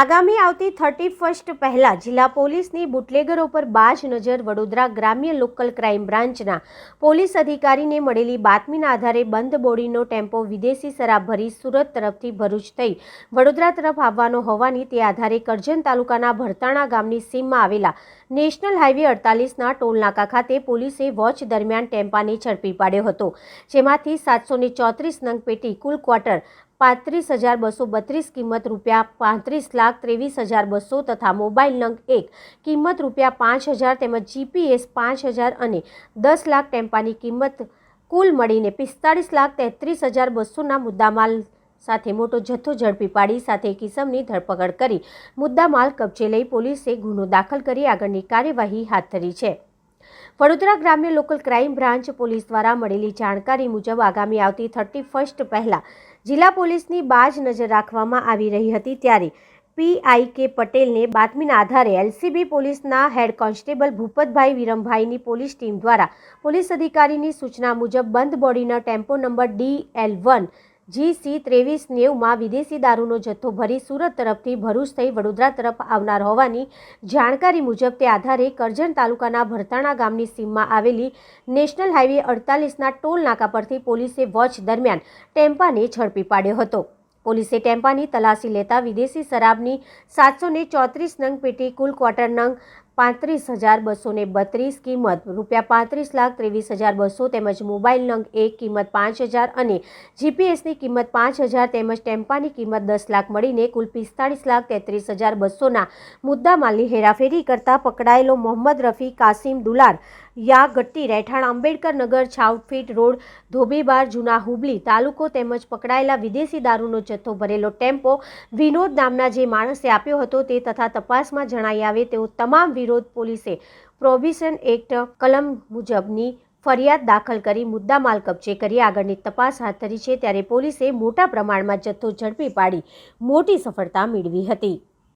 આગામી આવતી 31 પહેલા જિલ્લા પોલીસની બુટલેગરો પર બાજ નજર. વડોદરા ગ્રામ્ય લોકલ ક્રાઇમ બ્રાન્ચના પોલીસ અધિકારીને મળેલી બાતમીના આધારે બંધ બોડીનો ટેમ્પો વિદેશી શરાબ ભરી સુરત તરફથી ભરૂચ થઈ વડોદરા તરફ આવવાનો હોવાની તે આધારે કરજણ તાલુકાના ભરતાણા ગામની સીમમાં આવેલા નેશનલ હાઈવે 48ના ટોલ નાકા ખાતે પોલીસે વોચ દરમિયાન ટેમ્પાને ઝડપી પાડ્યો હતો, જેમાંથી 734 નંગ પેટી કુલ ક્વાર્ટર 35,232 કિંમત ₹35,23,23,200 તથા મોબાઈલ નંગ 1 કિંમત ₹5,000 તેમજ જીપીએસ 5,000 અને 10 લાખ ટેમ્પાની કિંમત કુલ મળીને 45,33,200ના મુદ્દામાલ સાથે મોટો જથ્થો ઝડપી પાડી સાથે એક ઇસમની ધરપકડ કરી મુદ્દામાલ કબજે લઈ પોલીસે ગુનો દાખલ કરી આગળની કાર્યવાહી હાથ ધરી છે. વડોદરા ગ્રામ્ય લોકલ ક્રાઇમ બ્રાન્ચ પોલીસ દ્વારા મળેલી જાણકારી મુજબ આગામી આવતી 31 પહેલા જિલ્લા પોલીસની બાજ નજર રાખવામાં આવી રહી હતી, ત્યારે PIK પટેલને બાતમીના આધારે LCB પોલીસના હેડ કોન્સ્ટેબલ ભૂપતભાઈ વિરમભાઈની પોલીસ ટીમ દ્વારા પોલીસ અધિકારીની સૂચના મુજબ બંધ બોડીના ટેમ્પો નંબર DL1 GC 2390માં વિદેશી દારૂનો જથ્થો ભરી સુરત તરફથી ભરૂચ થઈ વડોદરા તરફ આવનાર હોવાની જાણકારી મુજબ તે આધારે કરજણ તાલુકાના ભરતાણા ગામની સીમમાં આવેલી નેશનલ હાઈવે 48ના ટોલ નાકા પરથી પોલીસે વોચ દરમિયાન ટેમ્પાને ઝડપી પાડ્યો હતો. પોલીસે ટેમ્પાની તલાશી લેતા વિદેશી શરાબની 734 નંગ પેટી કુલ ક્વાર્ટર નંગ 35,232 કિંમત ₹35,23,200 તેમજ મોબાઈલ નંગ 1 કિંમત 5,000 અને જીપીએસની કિંમત 5,000 તેમજ ટેમ્પાની કિંમત 10 લાખ મળીને કુલ 45,33,200ના મુદ્દામાલની હેરાફેરી કરતા પકડાયેલો મોહમ્મદ રફી કાસિમ દુલાર યા ગટ્ટી રહેઠાણ આંબેડકર નગર છાઉટફીટ રોડ ધોબીબાર જૂના હુબલી તાલુકો તેમજ પકડાયેલા વિદેશી દારૂનો જથ્થો ભરેલો ટેમ્પો વિનોદ નામના જે માણસે આપ્યો હતો તે તથા તપાસમાં જણાઈ આવે તેઓ તમામ વિરોધ પોલીસે પ્રોહિબિશન એક્ટ કલમ મુજબની ફરિયાદ દાખલ કરી મુદ્દામાલ કબજે કરી આગળની તપાસ હાથ ધરી છે. ત્યારે પોલીસે મોટા પ્રમાણમાં જથ્થો ઝડપી પાડી મોટી સફળતા મેળવી હતી.